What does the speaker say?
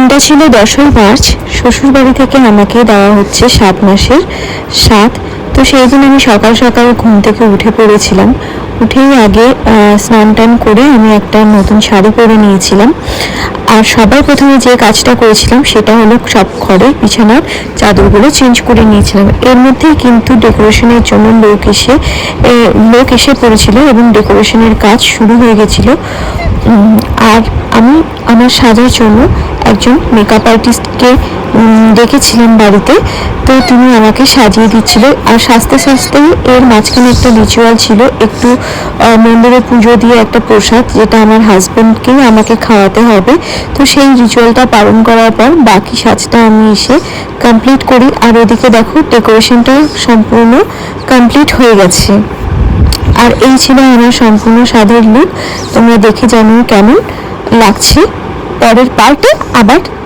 দিনটা ছিল 10ই মার্চ। শ্বশুরবাড়ি থেকে আমাকে দেওয়া হচ্ছে 7 মাসের সাথ। তো সেই দিন আমি সকাল সকাল ঘুম থেকে উঠে পড়েছিলাম। উঠেই আগে স্নান টান করে আমি একটা নতুন শাড়ি পরে নিয়েছিলাম। আর সবার প্রথমে যে কাজটা করেছিলাম সেটা হলো সব ঘরের বিছানার চাদরগুলো চেঞ্জ করে নিয়েছিলাম। এর মধ্যেই কিন্তু ডেকোরেশনের জন্য লোক এসে পড়েছিল এবং ডেকোরেশনের কাজ শুরু হয়ে গেছিল। আর আমি আমার সাজার জন্য একজন মেকআপ আর্টিস্টকে ডেকেছিলাম বাড়িতে। তো তিনি আমাকে সাজিয়ে দিচ্ছিল। আর সাজতে সাজতেই এর মাঝখানে একটা রিচুয়াল ছিল, একটু মন্দিরে পুজো দিয়ে একটা প্রসাদ, যেটা আমার হাজব্যান্ডকেই আমাকে খাওয়াতে হবে। তো সেই রিচুয়ালটা পালন করার পর বাকি সাজটা আমি এসে কমপ্লিট করি। আর ওদিকে দেখো ডেকোরেশনটা সম্পূর্ণ কমপ্লিট হয়ে গেছে। আর এই ছিল আমার সম্পূর্ণ সাজের লুক। তোমরা দেখে জানো কেমন লাগছে। পরের পার্টে আবার